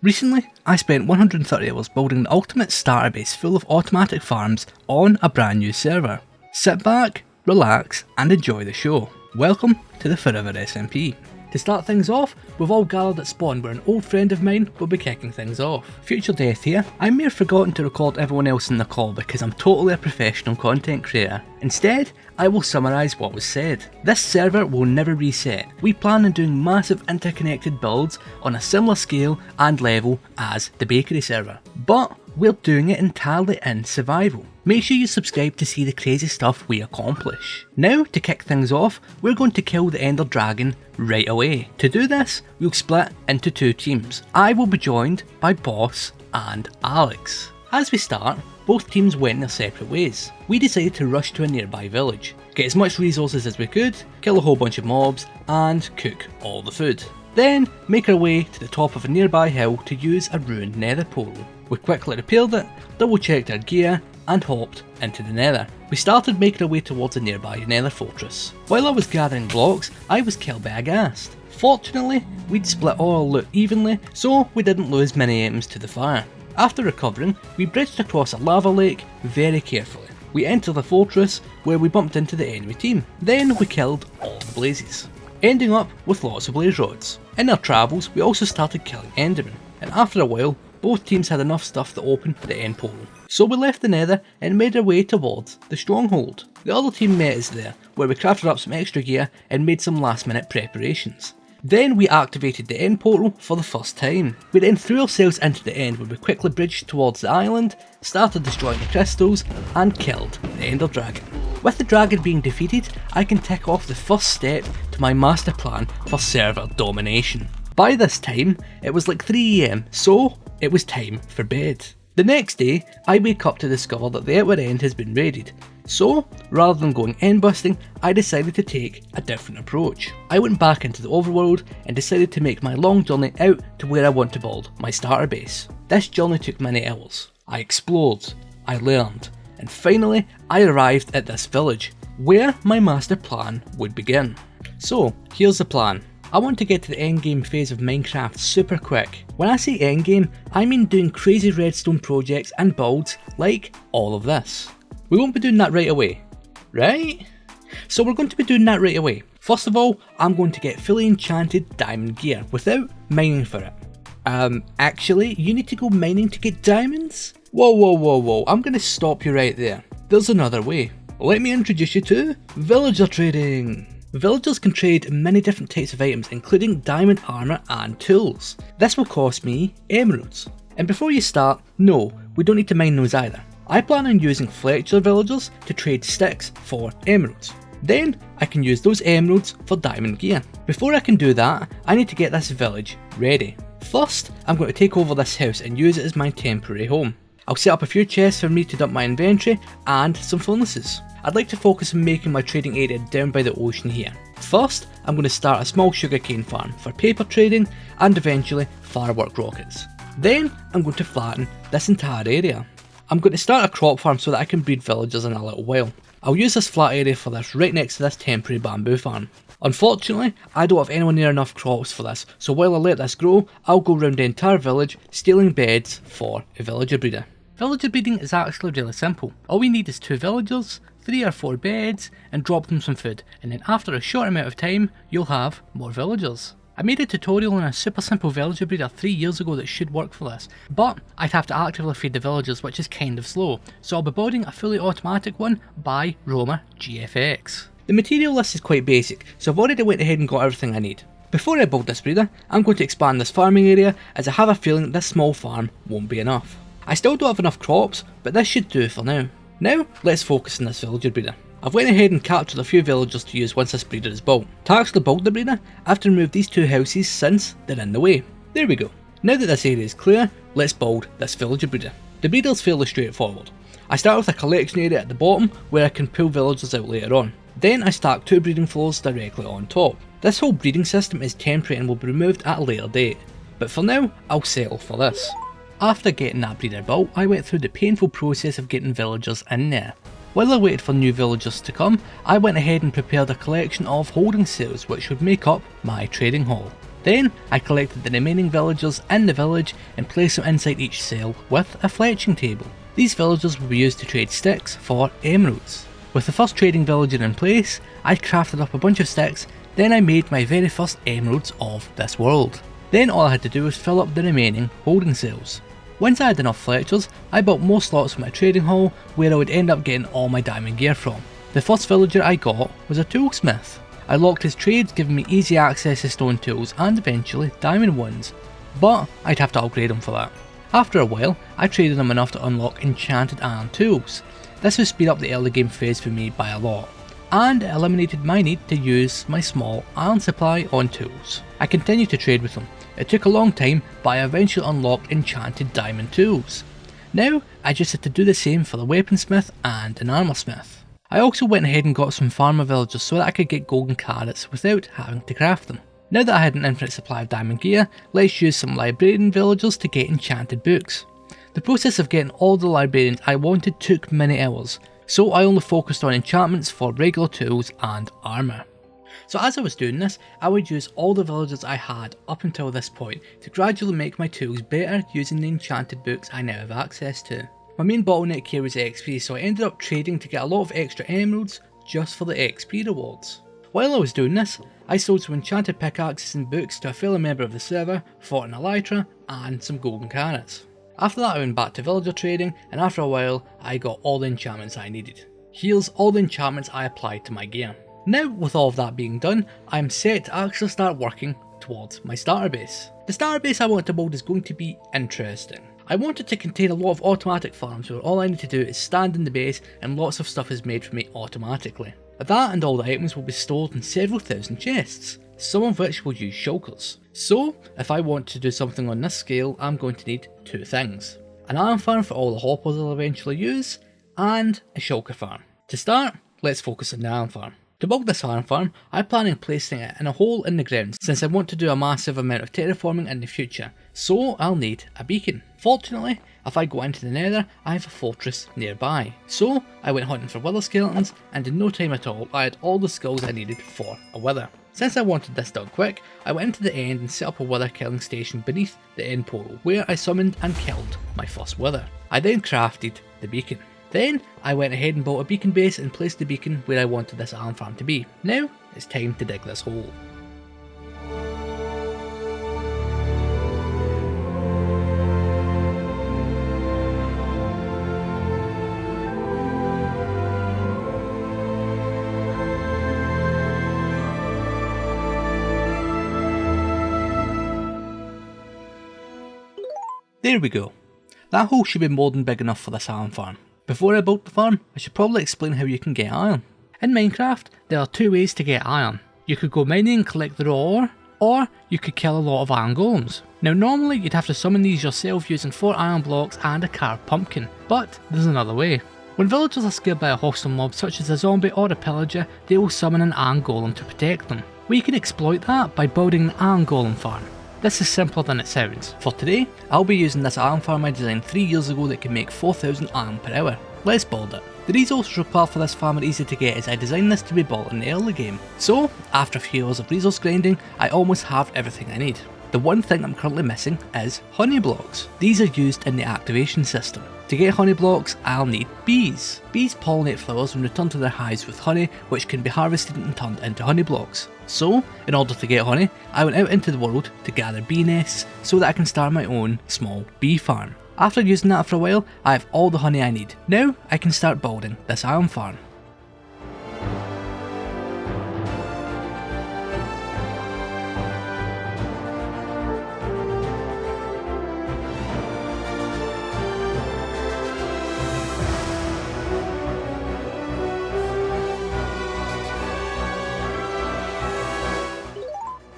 Recently, I spent 130 hours building the ultimate starter base full of automatic farms on a brand new server. Sit back, relax and enjoy the show. Welcome to the 4Ever SMP. To start things off, we've all gathered at spawn where an old friend of mine will be kicking things off. Future Death here. I may have forgotten to record everyone else in the call because I'm totally a professional content creator. Instead, I will summarise what was said. This server will never reset. We plan on doing massive interconnected builds on a similar scale and level as the bakery server, but we're doing it entirely in survival. Make sure you subscribe to see the crazy stuff we accomplish. Now, to kick things off, we're going to kill the Ender Dragon right away. To do this, we'll split into two teams. I will be joined by Boss and Alex. As we start, both teams went their separate ways. We decided to rush to a nearby village, get as much resources as we could, kill a whole bunch of mobs, and cook all the food. Then, make our way to the top of a nearby hill to use a ruined nether portal. We quickly repaired it, double checked our gear, and hopped into the nether. We started making our way towards a nearby nether fortress. While I was gathering blocks, I was killed by a ghast. Fortunately, we'd split all our loot evenly, so we didn't lose many items to the fire. After recovering, we bridged across a lava lake very carefully. We entered the fortress, where we bumped into the enemy team. Then we killed all the blazes, ending up with lots of blaze rods. In our travels, we also started killing endermen, and after a while, both teams had enough stuff to open the end portal. So we left the nether and made our way towards the stronghold. The other team met us there, where we crafted up some extra gear and made some last minute preparations. Then we activated the end portal for the first time. We then threw ourselves into the end where we quickly bridged towards the island, started destroying the crystals and killed the Ender Dragon. With the dragon being defeated, I can tick off the first step to my master plan for server domination. By this time, it was like 3 AM, so it was time for bed. The next day, I wake up to discover that the outer end has been raided. So, rather than going end busting, I decided to take a different approach. I went back into the overworld and decided to make my long journey out to where I want to build my starter base. This journey took many hours. I explored, I learned, and finally I arrived at this village, where my master plan would begin. So, here's the plan. I want to get to the endgame phase of Minecraft super quick. When I say endgame, I mean doing crazy redstone projects and builds like all of this. We won't be doing that right away, right? So we're going to be doing that right away. First of all, I'm going to get fully enchanted diamond gear without mining for it. Actually, you need to go mining to get diamonds? Whoa, I'm going to stop you right there. There's another way. Let me introduce you to villager trading. Villagers can trade many different types of items, including diamond armour and tools. This will cost me emeralds. And before you start, no, we don't need to mine those either. I plan on using Fletcher villagers to trade sticks for emeralds. Then I can use those emeralds for diamond gear. Before I can do that, I need to get this village ready. First, I'm going to take over this house and use it as my temporary home. I'll set up a few chests for me to dump my inventory and some furnaces. I'd like to focus on making my trading area down by the ocean here. First, I'm going to start a small sugarcane farm for paper trading and eventually firework rockets. Then, I'm going to flatten this entire area. I'm going to start a crop farm so that I can breed villagers in a little while. I'll use this flat area for this right next to this temporary bamboo farm. Unfortunately, I don't have anywhere near enough crops for this, so while I let this grow, I'll go around the entire village stealing beds for a villager breeder. Villager breeding is actually really simple. All we need is 2 villagers, 3 or 4 beds, and drop them some food, and then after a short amount of time, you'll have more villagers. I made a tutorial on a super simple villager breeder 3 years ago that should work for this, but I'd have to actively feed the villagers, which is kind of slow, so I'll be building a fully automatic one by Roma GFX. The material list is quite basic, so I've already went ahead and got everything I need. Before I build this breeder, I'm going to expand this farming area, as I have a feeling this small farm won't be enough. I still don't have enough crops, but this should do for now. Now, let's focus on this villager breeder. I've went ahead and captured a few villagers to use once this breeder is built. To actually build the breeder, I have to remove these 2 houses since they're in the way. There we go. Now that this area is clear, let's build this villager breeder. The breeder is fairly straightforward. I start with a collection area at the bottom where I can pull villagers out later on. Then I stack 2 breeding floors directly on top. This whole breeding system is temporary and will be removed at a later date, but for now, I'll settle for this. After getting that breeder built, I went through the painful process of getting villagers in there. While I waited for new villagers to come, I went ahead and prepared a collection of holding cells which would make up my trading hall. Then I collected the remaining villagers in the village and placed them inside each cell with a fletching table. These villagers will be used to trade sticks for emeralds. With the first trading villager in place, I crafted up a bunch of sticks, then I made my very first emeralds of this world. Then all I had to do was fill up the remaining holding cells. Once I had enough fletchers, I built more slots from a trading hall where I would end up getting all my diamond gear from. The first villager I got was a toolsmith. I locked his trades, giving me easy access to stone tools and eventually diamond ones, but I'd have to upgrade him for that. After a while, I traded him enough to unlock enchanted iron tools. This would speed up the early game phase for me by a lot, and it eliminated my need to use my small iron supply on tools. I continued to trade with him. It took a long time, but I eventually unlocked enchanted diamond tools. Now, I just had to do the same for the weaponsmith and an armoursmith. I also went ahead and got some farmer villagers so that I could get golden carrots without having to craft them. Now that I had an infinite supply of diamond gear, let's use some librarian villagers to get enchanted books. The process of getting all the librarians I wanted took many hours, so I only focused on enchantments for regular tools and armour. So as I was doing this, I would use all the villagers I had up until this point to gradually make my tools better using the enchanted books I now have access to. My main bottleneck here was XP, so I ended up trading to get a lot of extra emeralds just for the XP rewards. While I was doing this, I sold some enchanted pickaxes and books to a fellow member of the server, fought an elytra and some golden carrots. After that I went back to villager trading, and after a while I got all the enchantments I needed. Here's all the enchantments I applied to my gear. Now with all of that being done, I'm set to actually start working towards my starter base. The starter base I want to build is going to be interesting. I want it to contain a lot of automatic farms where all I need to do is stand in the base and lots of stuff is made for me automatically. That and all the items will be stored in several thousand chests, some of which will use shulkers. So if I want to do something on this scale, I'm going to need two things. An iron farm for all the hoppers I'll eventually use, and a shulker farm. To start, let's focus on the iron farm. To build this iron farm, I plan on placing it in a hole in the ground since I want to do a massive amount of terraforming in the future, so I'll need a beacon. Fortunately, if I go into the nether, I have a fortress nearby. So I went hunting for wither skeletons, and in no time at all I had all the skills I needed for a wither. Since I wanted this done quick, I went into the end and set up a wither killing station beneath the end portal where I summoned and killed my first wither. I then crafted the beacon. Then I went ahead and built a beacon base and placed the beacon where I wanted this iron farm to be. Now it's time to dig this hole. There we go. That hole should be more than big enough for this iron farm. Before I build the farm, I should probably explain how you can get iron. In Minecraft, there are two ways to get iron. You could go mining and collect the raw ore, or you could kill a lot of iron golems. Now normally you'd have to summon these yourself using 4 iron blocks and a carved pumpkin, but there's another way. When villagers are scared by a hostile mob such as a zombie or a pillager, they will summon an iron golem to protect them. We can exploit that by building an iron golem farm. This is simpler than it sounds. For today, I'll be using this iron farm I designed 3 years ago that can make 4000 iron per hour. Let's build it. The resources required for this farm are easy to get as I designed this to be built in the early game. So, after a few hours of resource grinding, I almost have everything I need. The one thing I'm currently missing is honey blocks. These are used in the activation system. To get honey blocks, I'll need bees. Bees pollinate flowers and return to their hives with honey, which can be harvested and turned into honey blocks. So, in order to get honey, I went out into the world to gather bee nests so that I can start my own small bee farm. After using that for a while, I have all the honey I need. Now, I can start building this iron farm.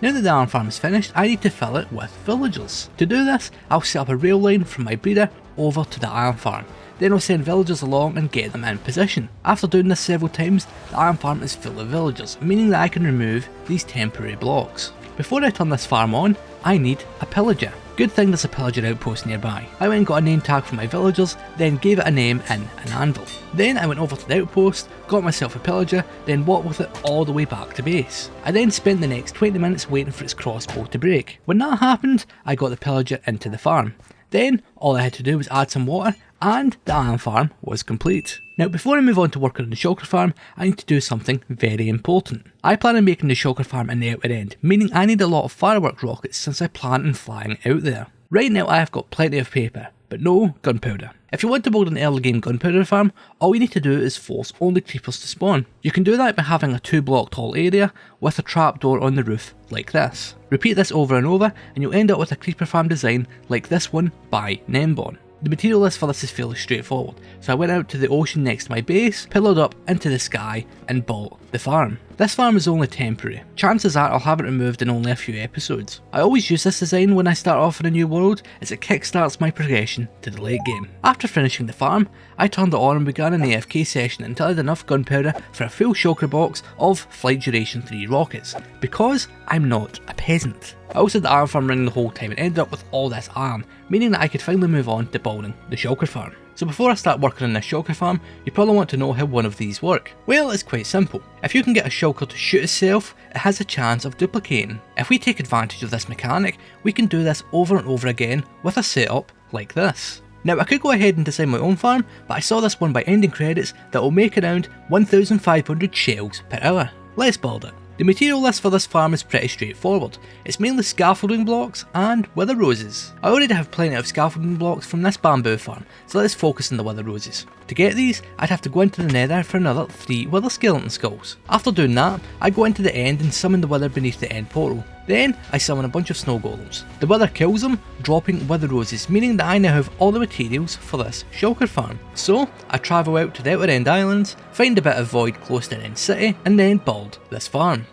Now that the iron farm is finished, I need to fill it with villagers. To do this, I'll set up a rail line from my breeder over to the iron farm. Then I'll send villagers along and get them in position. After doing this several times, the iron farm is full of villagers, meaning that I can remove these temporary blocks. Before I turn this farm on, I need a pillager. Good thing there's a pillager outpost nearby. I went and got a name tag for my villagers, then gave it a name in an anvil. Then I went over to the outpost, got myself a pillager, then walked with it all the way back to base. I then spent the next 20 minutes waiting for its crossbow to break. When that happened, I got the pillager into the farm. Then all I had to do was add some water and the iron farm was complete. Now before I move on to working on the shulker farm, I need to do something very important. I plan on making the shulker farm in the outer end, meaning I need a lot of firework rockets since I plan on flying out there. Right now I have got plenty of paper, but no gunpowder. If you want to build an early game gunpowder farm, all you need to do is force only creepers to spawn. You can do that by having a 2-block tall area with a trapdoor on the roof like this. Repeat this over and over and you'll end up with a creeper farm design like this one by Nemborn. The material list for this is fairly straightforward, so I went out to the ocean next to my base, pillared up into the sky and built the farm. This farm is only temporary. Chances are I'll have it removed in only a few episodes. I always use this design when I start off in a new world as it kickstarts my progression to the late game. After finishing the farm, I turned it on and began an AFK session until I had enough gunpowder for a full shulker box of flight duration 3 rockets, because I'm not a peasant. I also had the iron farm running the whole time and ended up with all this iron, meaning that I could finally move on to building the shulker farm. So before I start working on this shulker farm, you probably want to know how one of these work. Well, it's quite simple. If you can get a shulker to shoot itself, it has a chance of duplicating. If we take advantage of this mechanic, we can do this over and over again with a setup like this. Now I could go ahead and design my own farm, but I saw this one by ending credits that will make around 1,500 shells per hour. Let's build it. The material list for this farm is pretty straightforward. It's mainly scaffolding blocks and wither roses. I already have plenty of scaffolding blocks from this bamboo farm, so let's focus on the wither roses. To get these, I'd have to go into the nether for another 3 wither skeleton skulls. After doing that, I go into the end and summon the wither beneath the end portal. Then, I summon a bunch of snow golems. The wither kills them, dropping wither roses, meaning that I now have all the materials for this shulker farm. So, I travel out to the outer end islands, find a bit of void close to the end city, and then build this farm.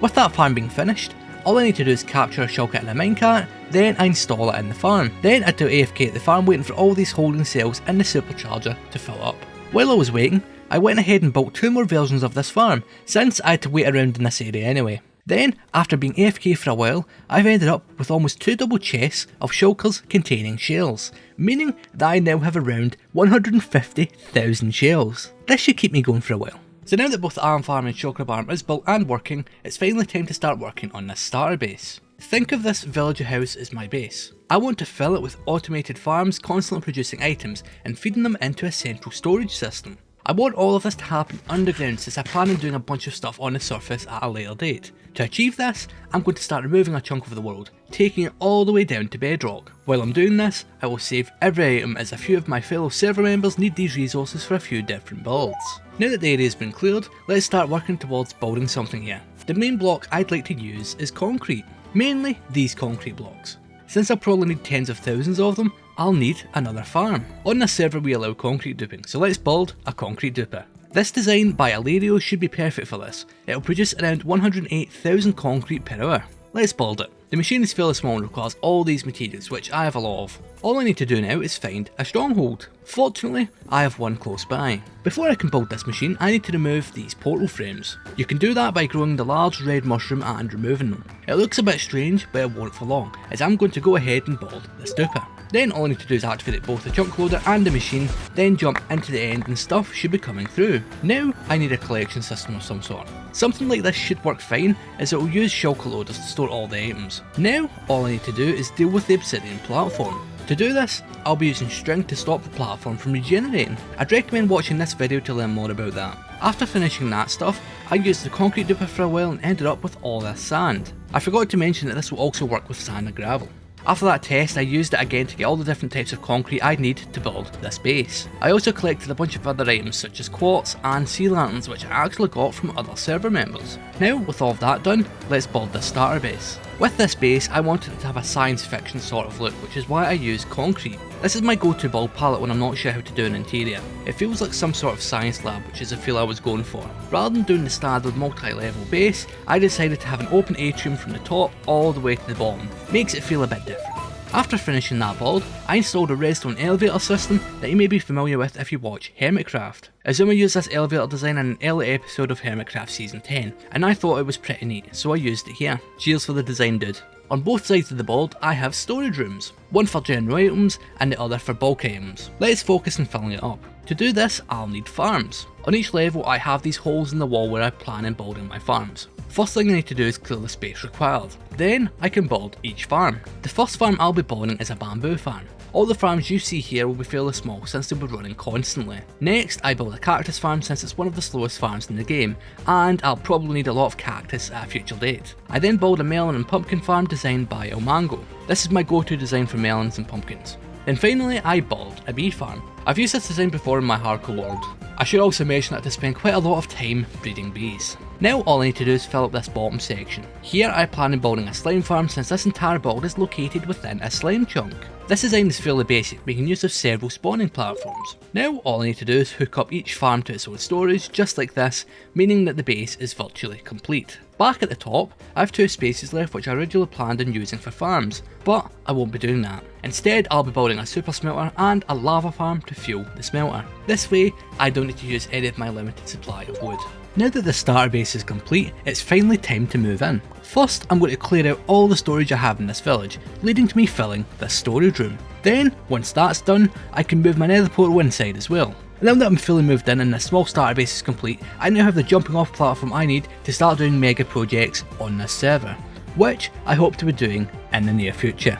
With that farm being finished, all I need to do is capture a shulker in a minecart, then I install it in the farm. Then I do AFK at the farm waiting for all these holding cells in the supercharger to fill up. While I was waiting, I went ahead and built 2 more versions of this farm, since I had to wait around in this area anyway. Then, after being AFK for a while, I've ended up with almost 2 double chests of shulkers containing shells, meaning that I now have around 150,000 shells. This should keep me going for a while. So now that both the iron farm and shulker farm is built and working, it's finally time to start working on this starter base. Think of this villager house as my base. I want to fill it with automated farms constantly producing items and feeding them into a central storage system. I want all of this to happen underground since I plan on doing a bunch of stuff on the surface at a later date. To achieve this, I'm going to start removing a chunk of the world, taking it all the way down to bedrock. While I'm doing this, I will save every item as a few of my fellow server members need these resources for a few different builds. Now that the area has been cleared, let's start working towards building something here. The main block I'd like to use is concrete, mainly these concrete blocks. Since I'll probably need tens of thousands of them, I'll need another farm. On this server we allow concrete duping, so let's build a concrete duper. This design by Alario should be perfect for this. It'll produce around 108,000 concrete per hour. Let's build it. The machine is fairly small and requires all these materials, which I have a lot of. All I need to do now is find a stronghold. Fortunately, I have one close by. Before I can build this machine, I need to remove these portal frames. You can do that by growing the large red mushroom and removing them. It looks a bit strange, but it won't for long, as I'm going to go ahead and build this duper. Then all I need to do is activate both the chunk loader and the machine, then jump into the end and stuff should be coming through. Now I need a collection system of some sort. Something like this should work fine, as it will use shulker loaders to store all the items. Now all I need to do is deal with the obsidian platform. To do this, I'll be using string to stop the platform from regenerating. I'd recommend watching this video to learn more about that. After finishing that stuff, I used the concrete duper for a while and ended up with all this sand. I forgot to mention that this will also work with sand and gravel. After that test, I used it again to get all the different types of concrete I'd need to build this base. I also collected a bunch of other items such as quartz and sea lanterns, which I actually got from other server members. Now, with all of that done, let's build this starter base. With this base, I wanted it to have a science fiction sort of look, which is why I used concrete. This is my go-to build palette when I'm not sure how to do an interior. It feels like some sort of science lab, which is the feel I was going for. Rather than doing the standard multi-level base, I decided to have an open atrium from the top all the way to the bottom. Makes it feel a bit different. After finishing that build, I installed a redstone elevator system that you may be familiar with if you watch Hermitcraft. Azuma used this elevator design in an early episode of Hermitcraft Season 10, and I thought it was pretty neat, so I used it here. Cheers for the design, dude. On both sides of the build, I have storage rooms, one for general items and the other for bulk items. Let's focus on filling it up. To do this, I'll need farms. On each level, I have these holes in the wall where I plan on building my farms. First thing I need to do is clear the space required. Then I can build each farm. The first farm I'll be building is a bamboo farm. All the farms you see here will be fairly small since they'll be running constantly. Next, I build a cactus farm since it's one of the slowest farms in the game, and I'll probably need a lot of cactus at a future date. I then build a melon and pumpkin farm designed by Elmango. This is my go-to design for melons and pumpkins. Then finally, I build a bee farm. I've used this design before in my hardcore world. I should also mention that I spend quite a lot of time breeding bees. Now all I need to do is fill up this bottom section. Here I plan on building a slime farm since this entire build is located within a slime chunk. This design is fairly basic, making use of several spawning platforms. Now all I need to do is hook up each farm to its own storage, just like this, meaning that the base is virtually complete. Back at the top, I have 2 spaces left which I originally planned on using for farms, but I won't be doing that. Instead, I'll be building a super smelter and a lava farm to fuel the smelter. This way, I don't need to use any of my limited supply of wood. Now that the starter base is complete, it's finally time to move in. First, I'm going to clear out all the storage I have in this village, leading to me filling this storage room. Then, once that's done, I can move my nether portal inside as well. Now that I'm fully moved in and the small starter base is complete, I now have the jumping off platform I need to start doing mega projects on this server, which I hope to be doing in the near future.